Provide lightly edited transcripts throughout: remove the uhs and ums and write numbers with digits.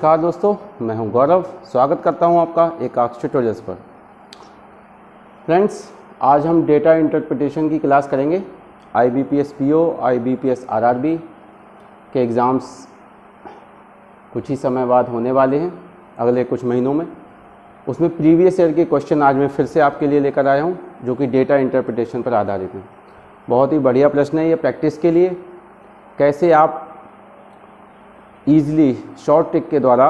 नमस्कार दोस्तों, मैं हूं गौरव। स्वागत करता हूं आपका एकाक्ष ट्यूटोरियल्स पर। फ्रेंड्स, आज हम डेटा इंटरप्रिटेशन की क्लास करेंगे। IBPS PO, IBPS RRB के एग्ज़ाम्स कुछ ही समय बाद होने वाले हैं, अगले कुछ महीनों में। उसमें प्रीवियस ईयर के क्वेश्चन आज मैं फिर से आपके लिए लेकर आया हूं, जो कि डेटा इंटरप्रिटेशन पर आधारित हैं। बहुत ही बढ़िया प्रश्न है ये प्रैक्टिस के लिए। कैसे आप ईज़िली शॉर्ट ट्रिक के द्वारा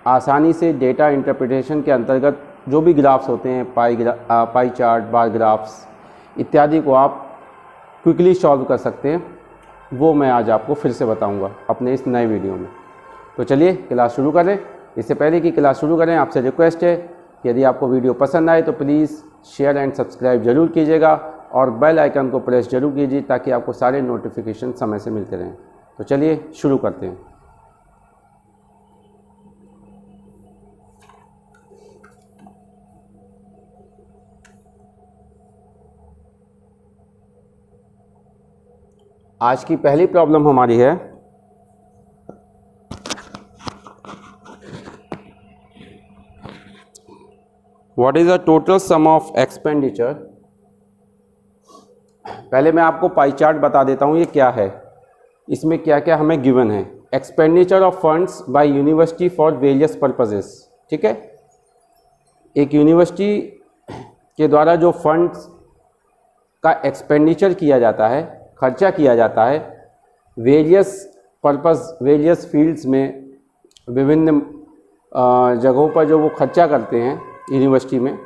आसानी से डेटा इंटरप्रिटेशन के अंतर्गत जो भी ग्राफ्स होते हैं, पाई चार्ट, बार ग्राफ्स इत्यादि को आप क्विकली सॉल्व कर सकते हैं, वो मैं आज आपको फिर से बताऊंगा अपने इस नए वीडियो में। तो चलिए क्लास शुरू करें। इससे पहले कि क्लास शुरू करें, आपसे रिक्वेस्ट है कि यदि आपको वीडियो पसंद आए तो प्लीज़ शेयर एंड सब्सक्राइब जरूर कीजिएगा और बेल आइकन को प्रेस जरूर कीजिए, ताकि आपको सारे नोटिफिकेशन समय से मिलते रहें। तो चलिए शुरू करते हैं। आज की पहली प्रॉब्लम हमारी है what is the total sum of expenditure. पहले मैं आपको पाई चार्ट बता देता हूँ ये क्या है, इसमें क्या क्या हमें गिवन है। Expenditure of funds by university for various purposes. ठीक है, एक यूनिवर्सिटी के द्वारा जो फंड्स का एक्सपेंडिचर किया जाता है, खर्चा किया जाता है वेरियस पर्पस, वेरियस फील्ड्स में, विभिन्न जगहों पर जो वो खर्चा करते हैं यूनिवर्सिटी में,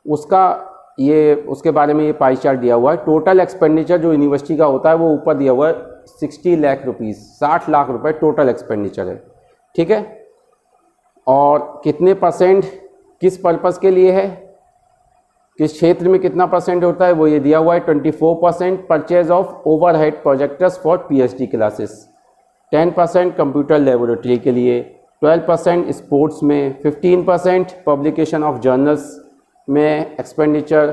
उसके बारे में ये पाई चार्ट दिया हुआ है। टोटल एक्सपेंडिचर जो यूनिवर्सिटी का होता है वो ऊपर दिया हुआ है 60 लाख रुपीज़, 60 लाख रुपए टोटल एक्सपेंडिचर है। ठीक है, और कितने परसेंट किस पर्पस के लिए है, किस क्षेत्र में कितना परसेंट होता है, वो ये दिया हुआ है। 24% purchase of overhead projectors for PhD classes, 10% computer laboratory के लिए, 12% स्पोर्ट्स में, 15% पब्लिकेशन ऑफ जर्नल्स में एक्सपेंडिचर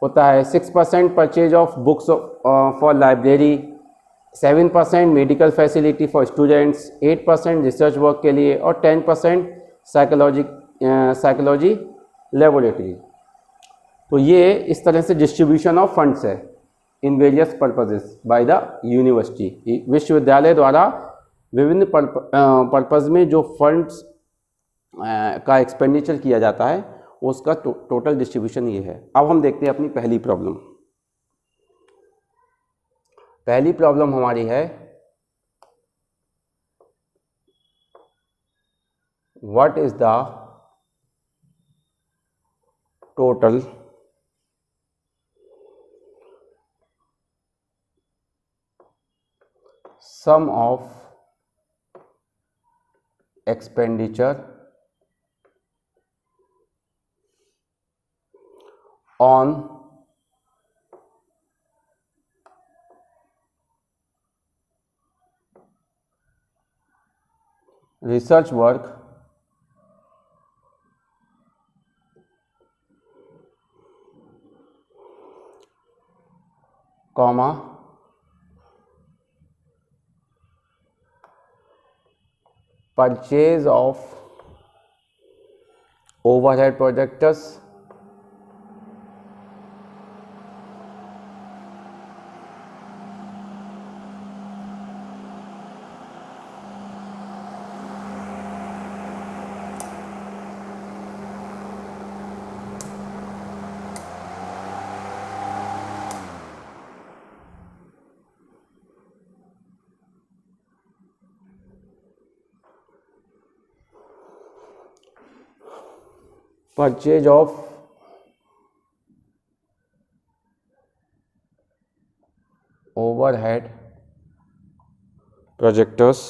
होता है, 6% purchase of books for library, 7% medical facility for students, 8% research work के लिए और 10% साइकोलॉजी लेबोरेटरी। तो ये इस तरह से डिस्ट्रीब्यूशन ऑफ फंड्स है in various purposes by the university. विश्वविद्यालय द्वारा विभिन्न पर्पज में जो फंड्स का एक्सपेंडिचर किया जाता है उसका टोटल डिस्ट्रीब्यूशन ये है। अब हम देखते हैं अपनी पहली प्रॉब्लम। पहली प्रॉब्लम हमारी है what is the total sum of expenditure on research work comma purchase of overhead projectors purchase of overhead projectors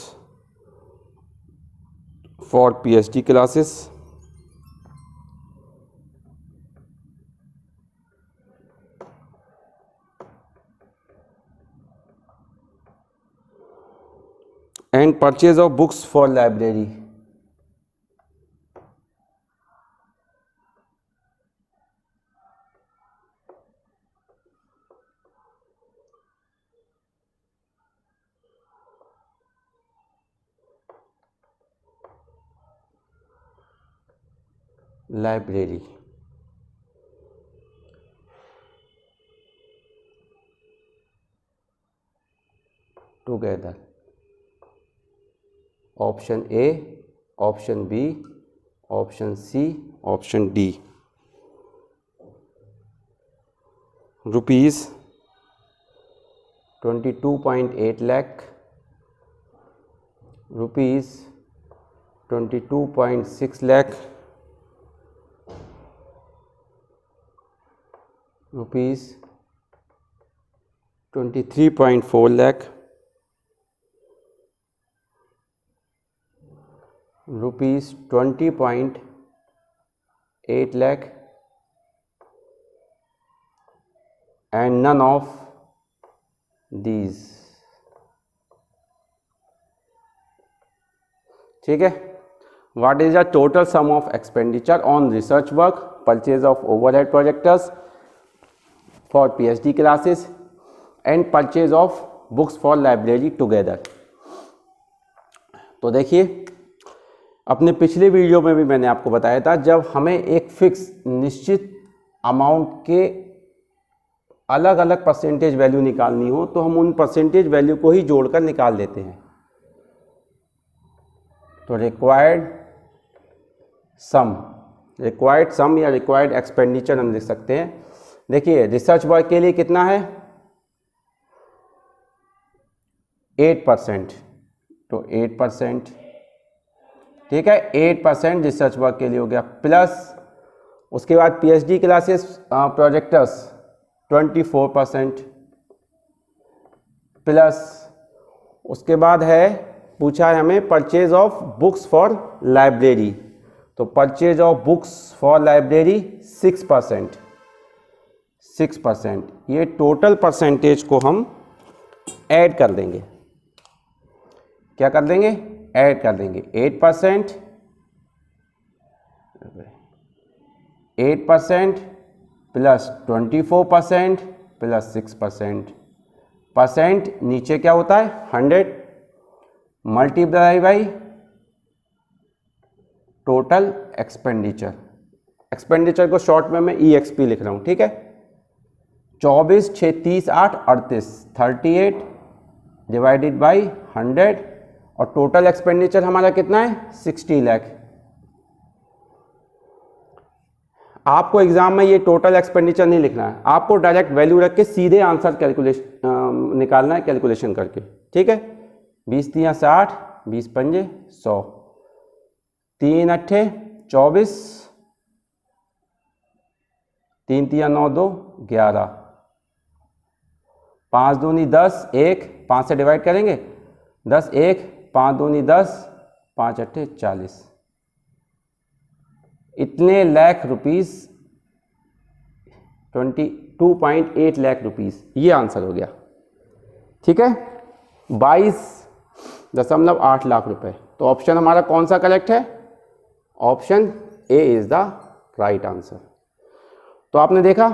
for PhD classes and purchase of books for library। Library, together. Option A, option B, option C, option D. Rupees 22.8 lakh, rupees 22.6 lakh, rupees 23.4 lakh, rupees 20.8 lakh, and none of these। ठीक है। What is the total sum of expenditure on research work, purchase of overhead projectors for PhD classes and purchase of books for library together? तो देखिए, अपने पिछले video में भी मैंने आपको बताया था, जब हमें एक फिक्स निश्चित अमाउंट के अलग अलग परसेंटेज वैल्यू निकालनी हो तो हम उन परसेंटेज वैल्यू को ही जोड़कर निकाल देते हैं। तो रिक्वायर्ड सम या रिक्वायर्ड एक्सपेंडिचर हम लिख सकते हैं। देखिए, रिसर्च वर्क के लिए कितना है, 8%, तो 8%, ठीक है, 8% रिसर्च वर्क के लिए हो गया, प्लस उसके बाद पीएचडी क्लासेस प्रोजेक्टर्स 24%, प्लस उसके बाद है, पूछा है हमें purchase of books for library, तो purchase of books for library 6%। ये टोटल परसेंटेज को हम ऐड कर देंगे। क्या कर देंगे? ऐड कर देंगे। 8% प्लस 24% प्लस 6%। परसेंट नीचे क्या होता है? 100 multiply by total expenditure. Expenditure को शॉर्ट में मैं EXP लिख रहा हूं, ठीक है। 24 6 30 8 38, 38 डिवाइडेड बाई 100 और टोटल एक्सपेंडिचर हमारा कितना है? 60 लाख। आपको एग्जाम में ये टोटल एक्सपेंडिचर नहीं लिखना है, आपको डायरेक्ट वैल्यू रख के सीधे आंसर कैलकुलेशन निकालना है, कैलकुलेशन करके, ठीक है। 20 3 60, 20 पंजे 100, 3 8 24, 3 3 9 2 11, 5 दूनी 10, 1 5 से डिवाइड करेंगे, 10 1 5 दूनी 10, 5 8 40, इतने लाख रुपीस, 22.8 लाख रुपीस, ये आंसर हो गया, ठीक है। 22.8 लाख रुपए। तो ऑप्शन हमारा कौन सा करेक्ट है? Option A is the right answer. तो आपने देखा,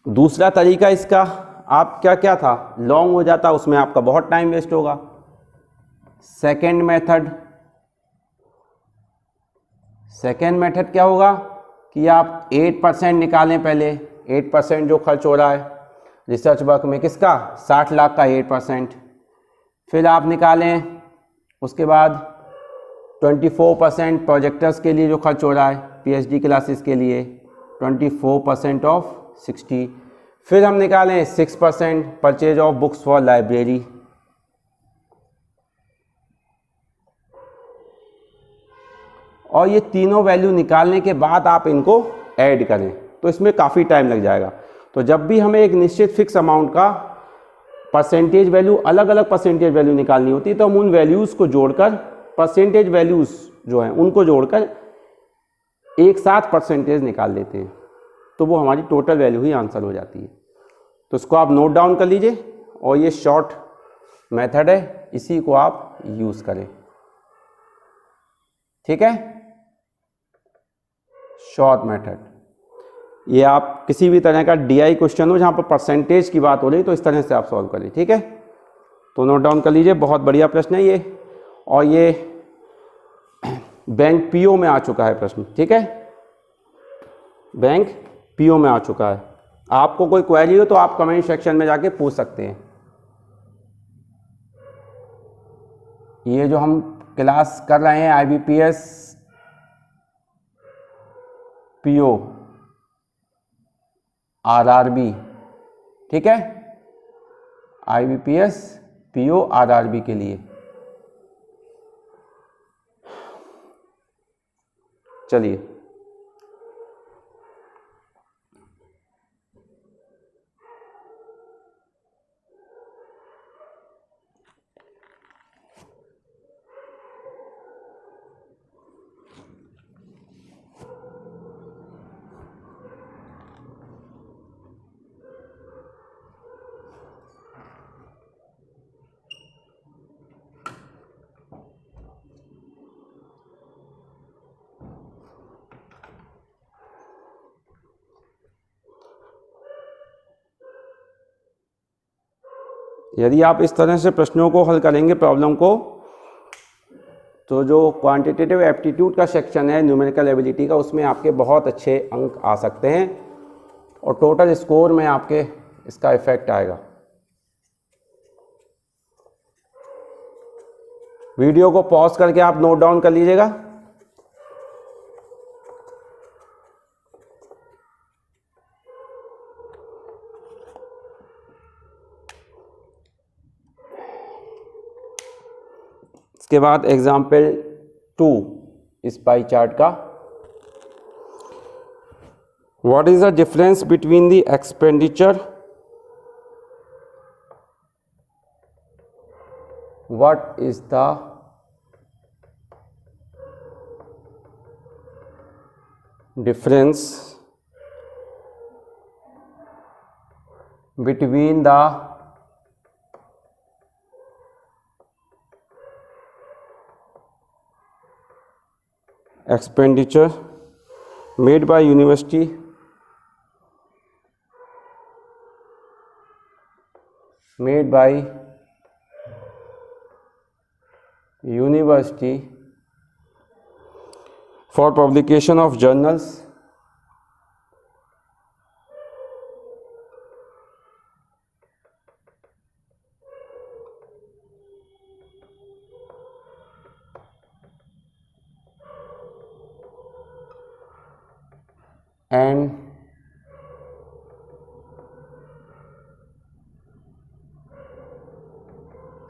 दूसरा तरीका इसका आप क्या था, लॉन्ग हो जाता, उसमें आपका बहुत टाइम वेस्ट होगा। सेकेंड मेथड क्या होगा कि आप 8% निकालें पहले, 8% जो खर्च हो रहा है रिसर्च वर्क में, किसका? 60 लाख का 8%। फिर आप निकालें उसके बाद 24% प्रोजेक्टर्स के लिए जो खर्च हो रहा है पीएचडी क्लासेस के लिए, 24% ऑफ 60। फिर हम निकालें 6% purchase of books for library. और ये तीनों वैल्यू निकालने के बाद आप इनको ऐड करें तो इसमें काफ़ी टाइम लग जाएगा। तो जब भी हमें एक निश्चित फिक्स अमाउंट का परसेंटेज वैल्यू, अलग अलग परसेंटेज वैल्यू निकालनी होती है, तो हम उन वैल्यूज़ को जोड़कर, परसेंटेज वैल्यूज़ जो हैं उनको जोड़कर एक साथ परसेंटेज निकाल लेते हैं, तो वो हमारी टोटल वैल्यू ही आंसर हो जाती है। तो इसको आप नोट डाउन कर लीजिए और ये शॉर्ट मेथड है, इसी को आप यूज़ करें, ठीक है। शॉर्ट मेथड, ये आप किसी भी तरह का DI क्वेश्चन हो जहाँ पर परसेंटेज की बात हो रही तो इस तरह से आप सॉल्व करें, ठीक है। तो नोट डाउन कर लीजिए, बहुत बढ़िया प्रश्न है ये, और ये बैंक PO में आ चुका है प्रश्न, ठीक है। बैंक पीओ में आ चुका है। आपको कोई क्वेरी हो तो आप कमेंट सेक्शन में जाके पूछ सकते हैं। ये जो हम क्लास कर रहे हैं आईबीपीएस पीओ आरआरबी, ठीक है, आईबीपीएस पीओ आरआरबी के लिए। चलिए यदि आप इस तरह से प्रश्नों को हल करेंगे, प्रॉब्लम को, तो जो क्वांटिटेटिव एप्टीट्यूड का सेक्शन है न्यूमेरिकल एबिलिटी का, उसमें आपके बहुत अच्छे अंक आ सकते हैं और टोटल स्कोर में आपके इसका इफेक्ट आएगा। वीडियो को पॉज करके आप नोट डाउन कर लीजिएगा। इसके बाद एग्जाम्पल 2 इस पाई चार्ट का। What is the difference between the expenditure, what is the difference between the expenditure made by university for publication of journals and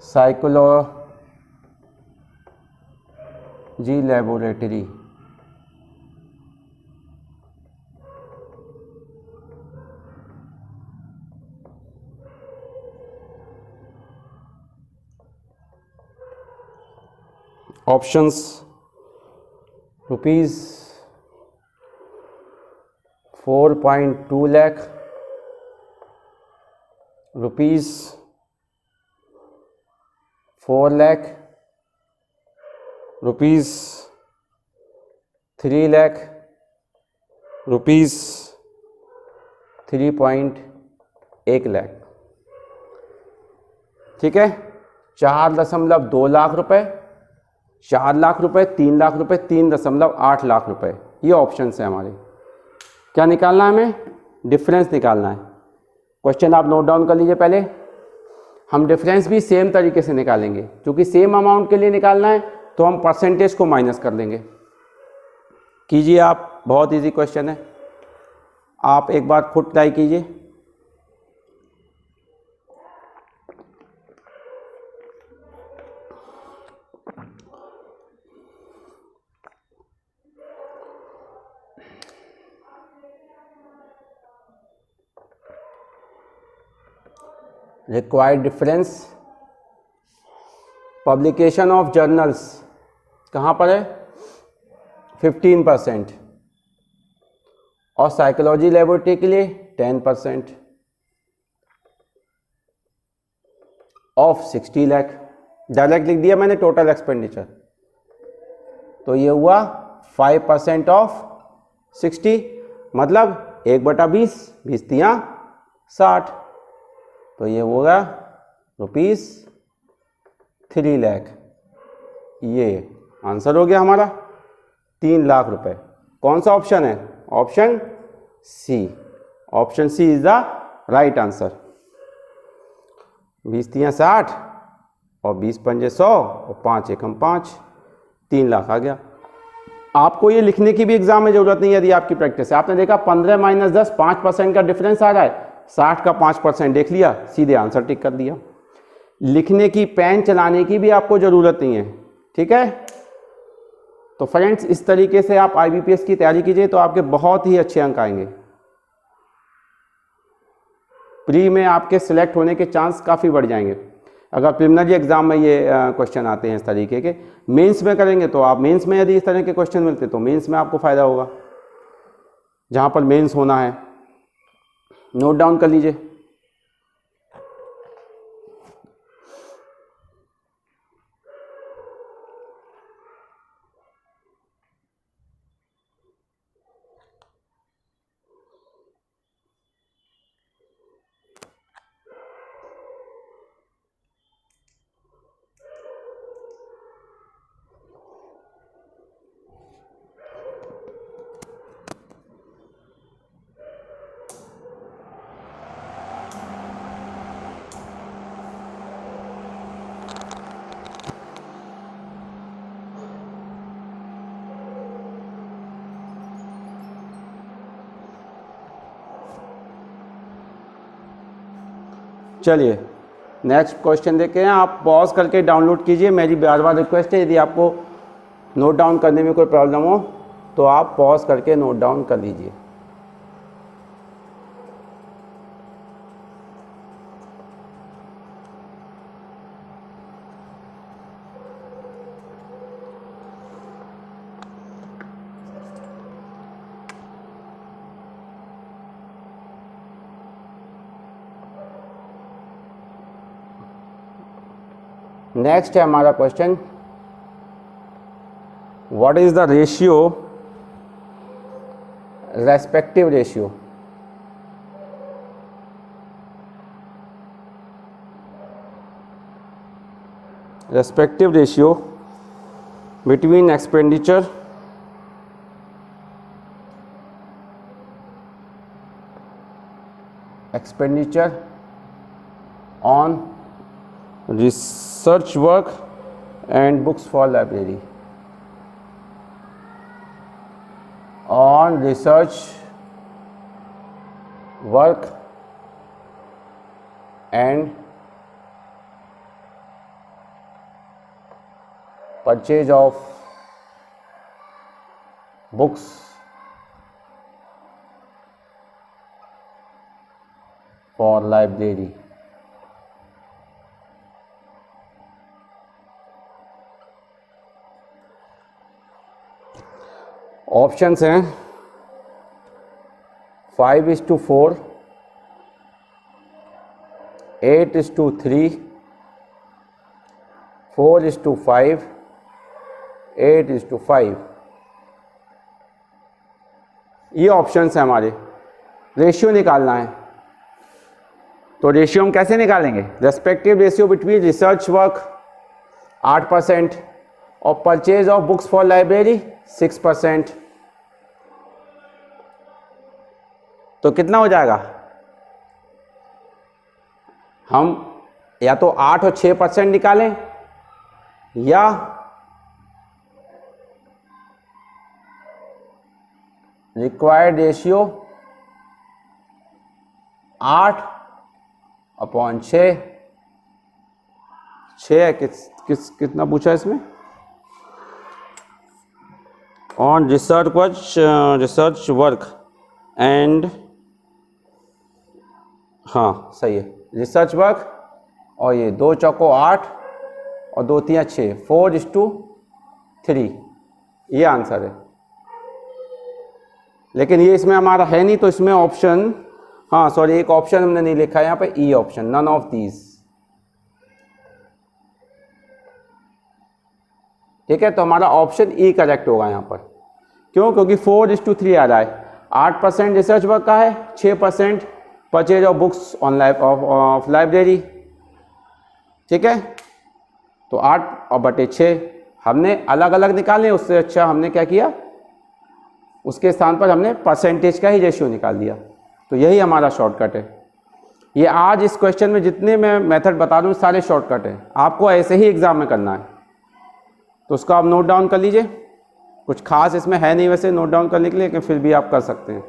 psychology laboratory। Options rupees 4.2 lakh, rupees 4 lakh, rupees 3 lakh, rupees 3.1 lakh. ठीक है, 4.2 लाख रुपए, 4 लाख रुपए, 3 लाख रुपए, 3.8 लाख रुपए, ये option है हमारे। क्या निकालना है हमें? डिफरेंस निकालना है। क्वेश्चन आप नोट डाउन कर लीजिए। पहले हम डिफरेंस भी सेम तरीके से निकालेंगे, क्योंकि सेम अमाउंट के लिए निकालना है तो हम परसेंटेज को माइनस कर लेंगे। कीजिए आप, बहुत इजी क्वेश्चन है, आप एक बार खुद ट्राई कीजिए। Required difference, publication of journals कहाँ पर है? 15% और साइकोलॉजी लेबोरेटरी के लिए 10% ऑफ 60 लाख। डायरेक्ट लिख दिया मैंने टोटल एक्सपेंडिचर, तो ये हुआ 5% ऑफ 60, मतलब 1/20, 20 तियां 60, तो ये होगा रुपीज़ 3 लाख। ये आंसर हो गया हमारा 3 लाख रुपए। कौन सा ऑप्शन है? Option C, option C is the right answer. 20 तियां 60 और 20 पंजे 100 और 5 एकम 5, 3 लाख आ गया। आपको ये लिखने की भी एग्जाम में जरूरत नहीं है यदि आपकी प्रैक्टिस है। आपने देखा 15 माइनस 10 5% का डिफरेंस आ रहा है, 60 का 5% देख लिया, सीधे आंसर टिक कर दिया। लिखने की, पेन चलाने की भी आपको जरूरत नहीं है, ठीक है। तो फ्रेंड्स इस तरीके से आप आईबीपीएस की तैयारी कीजिए तो आपके बहुत ही अच्छे अंक आएंगे। प्री में आपके सिलेक्ट होने के चांस काफ़ी बढ़ जाएंगे अगर प्रिलिमिनरी एग्जाम में ये क्वेश्चन आते हैं इस तरीके के। मेंस में करेंगे तो आप मेंस में यदि इस तरह के क्वेश्चन मिलते तो मेंस में आपको फ़ायदा होगा, जहाँ पर मेंस होना है। नोट डाउन कर लीजिए। चलिए नेक्स्ट क्वेश्चन देखते हैं। आप पॉज करके डाउनलोड कीजिए, मेरी बार बार रिक्वेस्ट है, यदि आपको नोट डाउन करने में कोई प्रॉब्लम हो तो आप पॉज करके नोट डाउन कर लीजिए। नेक्स्ट है हमारा question, what is the ratio, respective ratio, respective ratio between expenditure on research work and books for library, on research work and purchase of books for library। Options हैं 5:4, 8:3, 4:5, 8:5। ये options हैं हमारे। Ratio निकालना है तो ratio हम कैसे निकालेंगे? Respective ratio between research work 8% और purchase of books for library 6%। तो कितना हो जाएगा? हम या तो 8 और 6% निकालें या रिक्वायर्ड रेशियो 8/6। 6 कितना पूछा इसमें? ऑन रिसर्च वर्क एंड, हाँ सही है, रिसर्च वर्क, और ये 2 चौको 8 और 2 तियां 6, 4:3, ये आंसर है। लेकिन ये इसमें हमारा है नहीं तो इसमें ऑप्शन, हाँ सॉरी एक ऑप्शन हमने नहीं लिखा है यहाँ पे, E option, none of these. ठीक है, तो हमारा ऑप्शन ई करेक्ट होगा यहाँ पर। क्यों? क्योंकि 4:3 आ रहा है। 8% रिसर्च वर्क का है, 6% purchase of books on off library. ठीक है, तो 8/6 हमने अलग अलग निकाले, उससे अच्छा हमने क्या किया, उसके स्थान पर हमने परसेंटेज का ही रेशियो निकाल दिया। तो यही हमारा शॉर्टकट है। ये आज इस क्वेश्चन में जितने मैं मेथड बता दूँ सारे शॉर्टकट हैं, आपको ऐसे ही एग्जाम में करना है। तो उसको आप नोट डाउन कर लीजिए। कुछ खास इसमें है नहीं वैसे नोट डाउन करने के लिए, लेकिन फिर भी आप कर सकते हैं।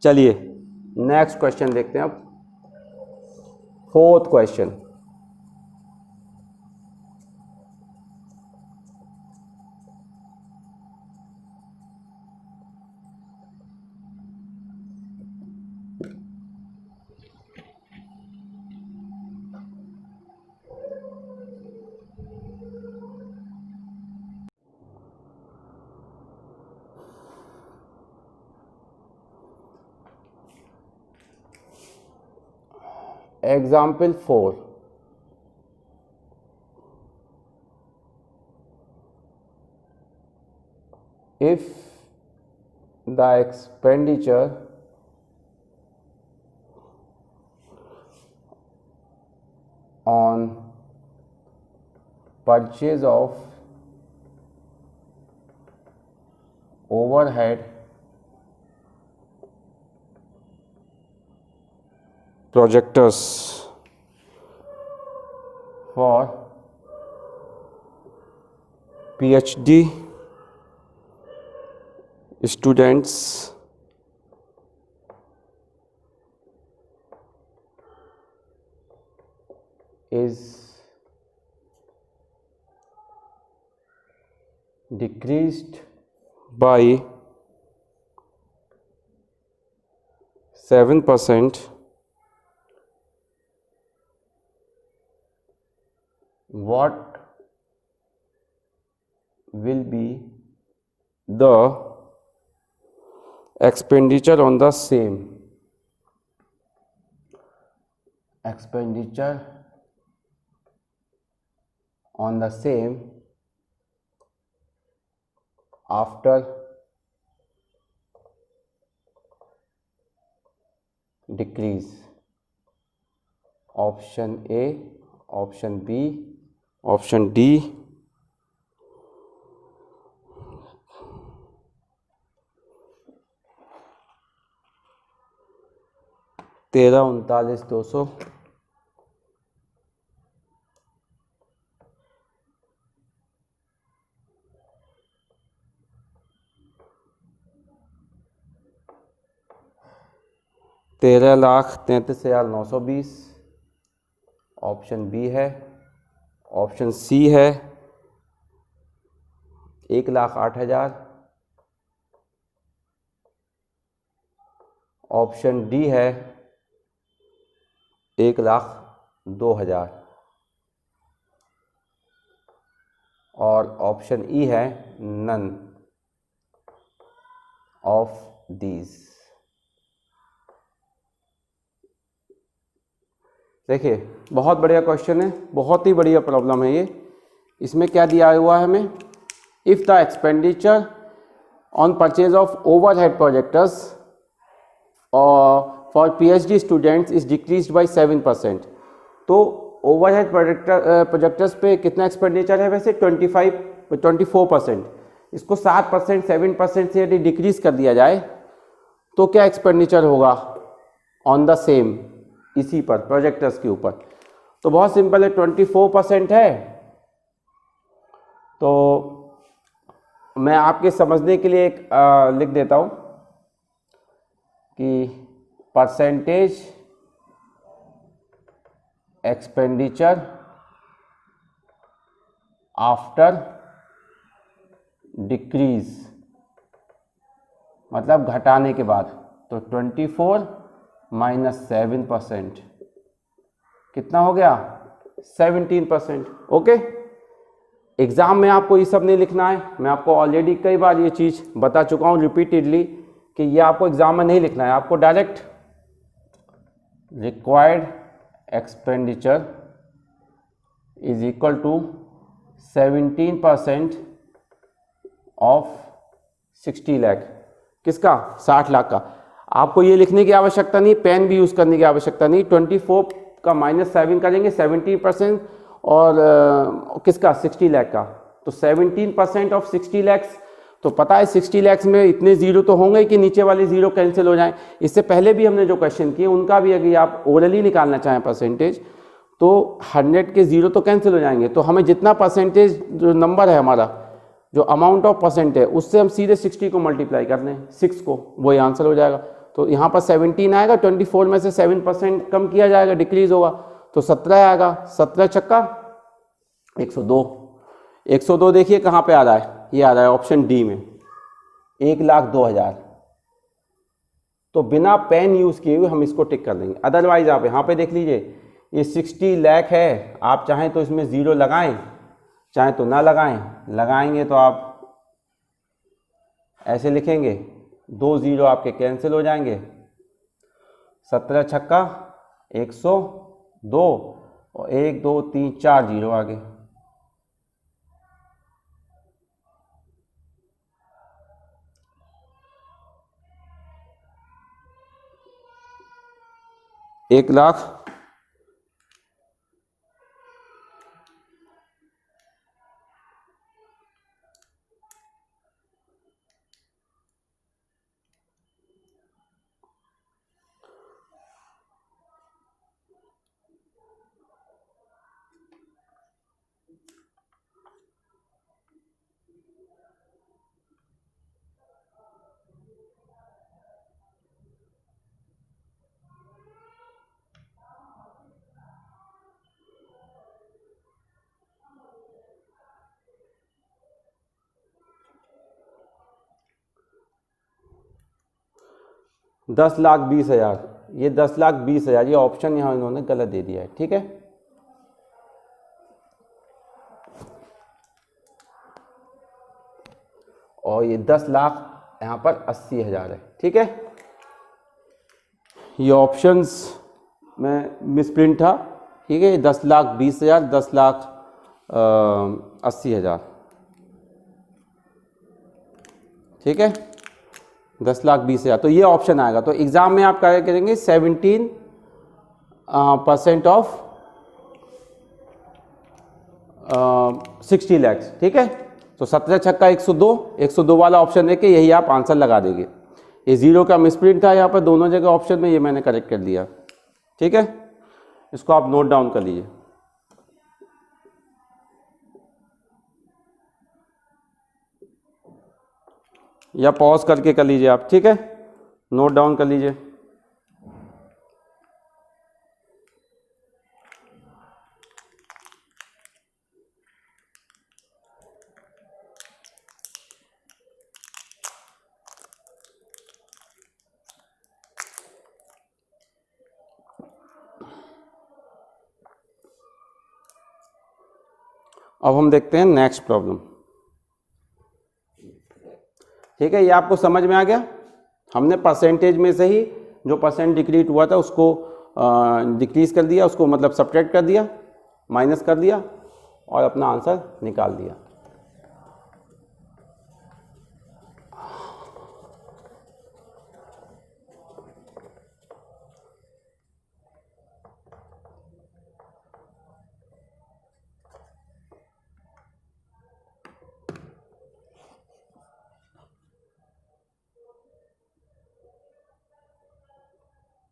चलिए नेक्स्ट क्वेश्चन देखते हैं अब। Fourth question, Example 4. If the expenditure on purchase of overhead projectors for PhD students is decreased by 7%, what will be the expenditure on the same? Expenditure on the same after decrease. Option A, option B, option D. तेरह 39 200 13,33,920 option B है। Option सी है 1,08,000। Option D है 1,02,000 और option E है none of these. देखिए बहुत बढ़िया question है, बहुत ही बढ़िया प्रॉब्लम है ये। इसमें क्या दिया हुआ है हमें, if the expenditure on purchase of overhead projectors for PhD students is decreased bye 7%। तो ओवरहेड प्रोजेक्टर्स पे कितना एक्सपेंडिचर है वैसे 24%। इसको 7% 7% से यदि डिक्रीज कर दिया जाए तो क्या एक्सपेंडिचर होगा ऑन द सेम, इसी पर प्रोजेक्टर्स के ऊपर। तो बहुत सिंपल है, 24% है। तो मैं आपके समझने के लिए एक लिख देता हूँ कि परसेंटेज एक्सपेंडिचर आफ्टर डिक्रीज, मतलब घटाने के बाद। तो 24 माइनस 7% कितना हो गया 17%। ओके, एग्जाम में आपको ये सब नहीं लिखना है, मैं आपको ऑलरेडी कई बार ये चीज़ बता चुका हूँ रिपीटेडली कि ये आपको एग्जाम में नहीं लिखना है, आपको direct required expenditure is equal to 17% of 60 lakh. किसका? 60 लाख का। आपको ये लिखने की आवश्यकता नहीं, पेन भी यूज़ करने की आवश्यकता नहीं। 24 का -7 करेंगे 17% और किसका? 60 लाख का। तो 17% ऑफ 60 लैक्स, तो पता है 60 लैक्स में इतने जीरो तो होंगे कि नीचे वाले जीरो कैंसिल हो जाएं। इससे पहले भी हमने जो क्वेश्चन किए उनका भी अगर आप ओरली निकालना चाहें परसेंटेज, तो 100 के जीरो तो कैंसिल हो जाएंगे। तो हमें जितना परसेंटेज जो नंबर है हमारा, जो अमाउंट ऑफ परसेंट है, उससे हम सीधे 60 को मल्टीप्लाई कर दें 6 को, वही आंसर हो जाएगा। तो यहाँ पर 17 आएगा, 24 में से 7% कम किया जाएगा, डिक्रीज होगा, तो 17 आएगा। 17 छक्का 102। 102 देखिए कहाँ पे आ रहा है, ये आ रहा है ऑप्शन डी में, 1,02,000। तो बिना पेन यूज़ किए हुए हम इसको टिक कर देंगे। अदरवाइज आप यहाँ पे देख लीजिए, ये 60 लाख है, आप चाहें तो इसमें ज़ीरो लगाएं, चाहे तो ना लगाएं। लगाएंगे तो आप ऐसे लिखेंगे, 2 जीरो आपके कैंसिल हो जाएंगे। 17 छक्का 102 और 1 2 3 4 जीरो आगे। एक लाख 10,20,000, ये 10,20,000, ये ऑप्शन यहाँ इन्होंने गलत दे दिया है, ठीक है। और ये 10 लाख यहाँ पर 80,000 है, ठीक है। ये ऑप्शंस में मिसप्रिंट था, ठीक है। 10,20,000, 10,80,000, ठीक है। 10,20,000, तो ये ऑप्शन आएगा। तो एग्जाम में आप क्या करेंगे, 17% ऑफ 60 लैक्स, ठीक है। तो 17 छक्का 102, 102 वाला ऑप्शन देके यही आप आंसर लगा देंगे। ये जीरो का मिसप्रिंट था यहाँ पर दोनों जगह ऑप्शन में, ये मैंने करेक्ट कर दिया, ठीक है। इसको आप नोट डाउन कर लीजिए, या पॉज करके कर लीजिए आप, ठीक है। नोट डाउन कर लीजिए। अब हम देखते हैं नेक्स्ट प्रॉब्लम, ठीक है। ये आपको समझ में आ गया। हमने परसेंटेज में से ही जो परसेंट डिक्रीज हुआ था उसको डिक्रीज कर दिया, उसको मतलब सब्ट्रैक्ट कर दिया, माइनस कर दिया और अपना आंसर निकाल दिया।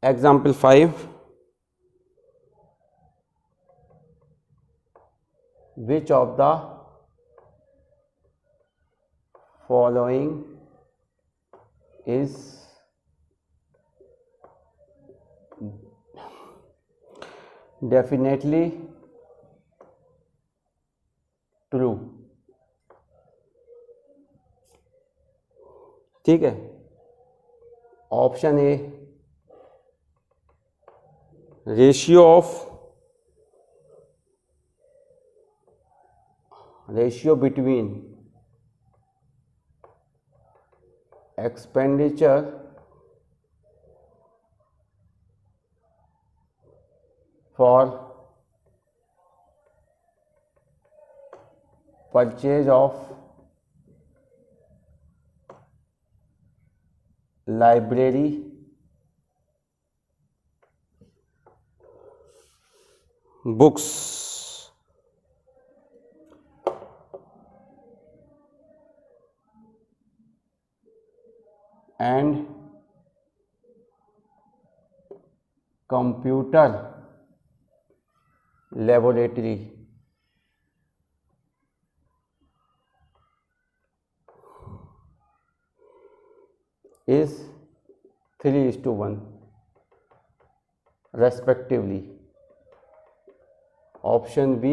Example 5, which of the following is definitely true, ठीक है। Option A, ratio between expenditure for purchase of library books and computer laboratory is 3:1 respectively. Option B,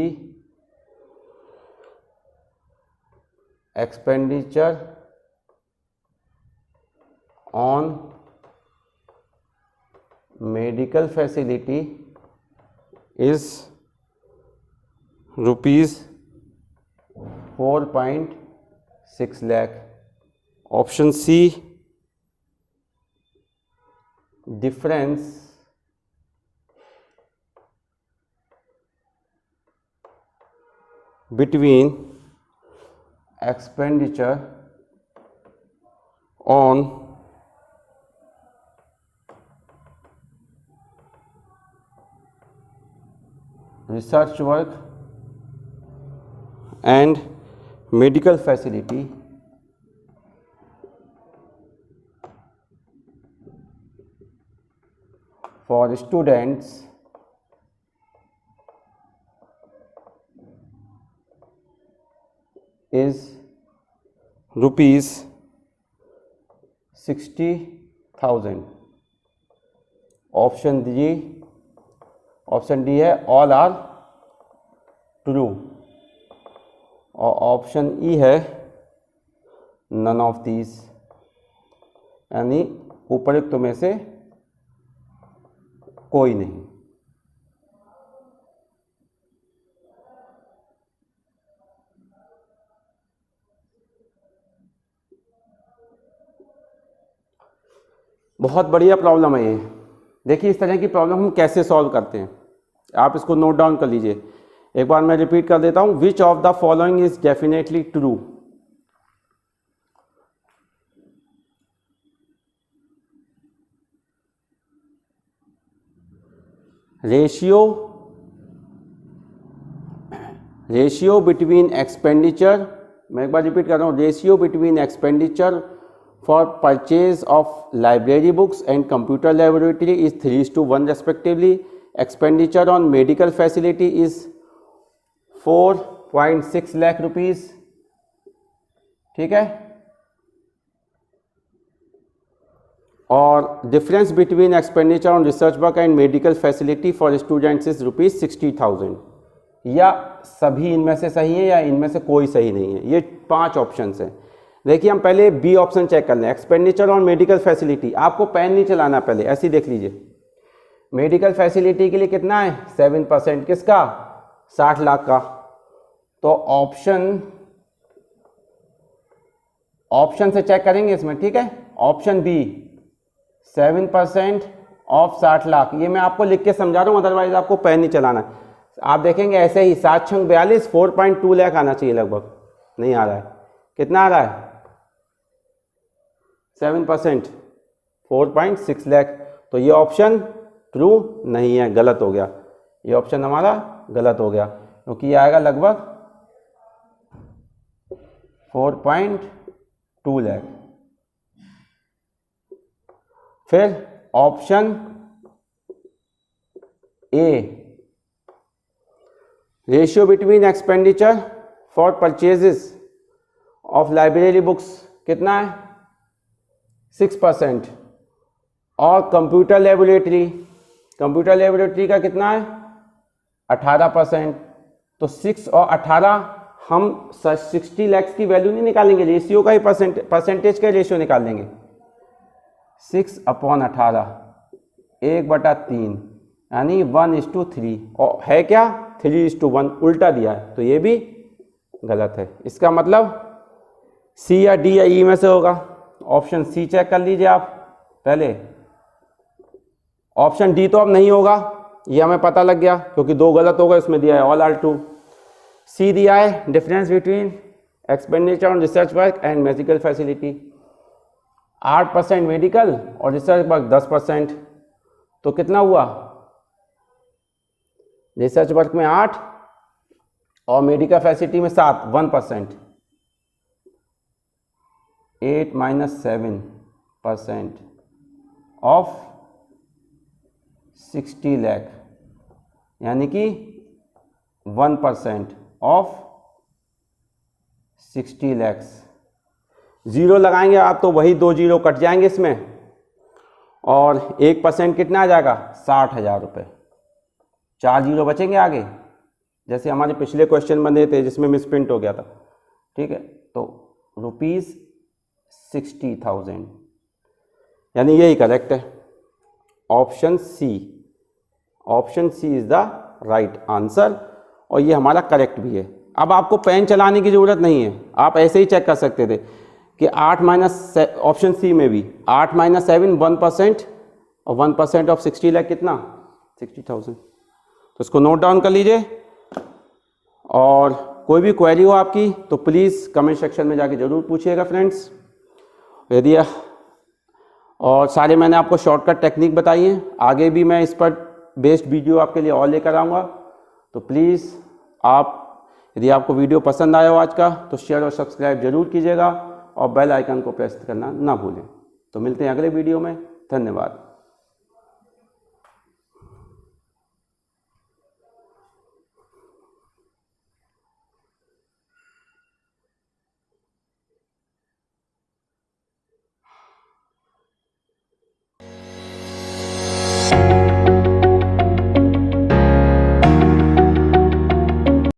expenditure on medical facility is rupees 4.6 lakh. Option C, difference between expenditure on research work and medical facility for students is rupees 60,000. Option D है all are true और option E है none of these, यानी उपरोक्त में से कोई नहीं। बहुत बढ़िया प्रॉब्लम है ये। देखिए इस तरह की प्रॉब्लम हम कैसे सॉल्व करते हैं, आप इसको नोट डाउन कर लीजिए। एक बार मैं रिपीट कर देता हूं, which of the following is definitely true. Ratio between expenditure, मैं एक बार रिपीट कर रहा हूँ, ratio between expenditure for purchase of library books and computer laboratory is 3:1 respectively. Expenditure on medical facility is 4.6 lakh rupees. ठीक है, और difference between expenditure on research work and medical facility for students is rupees 60,000। या सभी इनमें से सही है या इनमें से कोई सही नहीं है, ये 5 ऑप्शंस हैं। देखिए हम पहले बी ऑप्शन चेक कर लें, एक्सपेंडिचर ऑन मेडिकल फैसिलिटी। आपको पेन नहीं चलाना, पहले ऐसे ही देख लीजिए। मेडिकल फैसिलिटी के लिए कितना है 7%, किसका 60 लाख का। तो ऑप्शन से चेक करेंगे इसमें, ठीक है। ऑप्शन बी 7% ऑफ 60 लाख, ये मैं आपको लिख के समझा रहा हूँ, अदरवाइज आपको पेन नहीं चलाना। आप देखेंगे ऐसे ही 7 छंग 42 4.2 लाख आना चाहिए लगभग, नहीं आ रहा है। कितना आ रहा है 7% 4.6 लाख। तो ये ऑप्शन ट्रू नहीं है, गलत हो गया। ये ऑप्शन हमारा गलत हो गया, क्योंकि ये आएगा लगभग 4.2 लाख। फिर option A, ratio between expenditure for purchases of library books कितना है 6%। और कंप्यूटर लेबोरेटरी का कितना है 18%। तो 6 और 18 हम 60 लाख की वैल्यू नहीं निकालेंगे, रेशियो का ही परसेंटेज का रेशियो निकाल लेंगे। 6/18 1/3 यानी 1:3, और है क्या 3:1, उल्टा दिया है, तो ये भी गलत है। इसका मतलब सी या डी या ई में से होगा। ऑप्शन सी चेक कर लीजिए आप पहले। ऑप्शन डी तो अब नहीं होगा, ये हमें पता लग गया क्योंकि 2 गलत हो गए, उसमें दिया है ऑल आर ट्रू। सी दिया है difference between expenditure on research work and medical facility, 8% medical और रिसर्च वर्क 10%, तो कितना हुआ, रिसर्च वर्क में 8 और मेडिकल फैसिलिटी में 7, 1%। 8 - 7% ऑफ 60 लाख, यानी कि 1% ऑफ 60 लैक्स। ज़ीरो लगाएंगे आप तो वही 2 जीरो कट जाएंगे इसमें, और 1% कितना आ जाएगा, 60,000 रुपये। 4 जीरो बचेंगे आगे, जैसे हमारे पिछले क्वेश्चन बने थे जिसमें मिसप्रिंट हो गया था। ठीक है, तो ₹60,000, यानी यही करेक्ट है, option C. Option C is the right answer, और ये हमारा करेक्ट भी है। अब आपको पेन चलाने की ज़रूरत नहीं है, आप ऐसे ही चेक कर सकते थे कि 8 माइनस, ऑप्शन सी में भी 8 - 7 1%, और 1% ऑफ 60 लाख कितना, 60,000। तो इसको नोट डाउन कर लीजिए, और कोई भी क्वेरी हो आपकी तो प्लीज़ कमेंट सेक्शन में जाके ज़रूर पूछिएगा फ्रेंड्स। यदि और सारे मैंने आपको शॉर्टकट टेक्निक बताई हैं, आगे भी मैं इस पर बेस्ड वीडियो आपके लिए और लेकर आऊँगा। तो प्लीज़ आप, यदि आपको वीडियो पसंद आया हो आज का, तो शेयर और सब्सक्राइब जरूर कीजिएगा, और बेल आइकन को प्रेस करना ना भूलें। तो मिलते हैं अगले वीडियो में, धन्यवाद।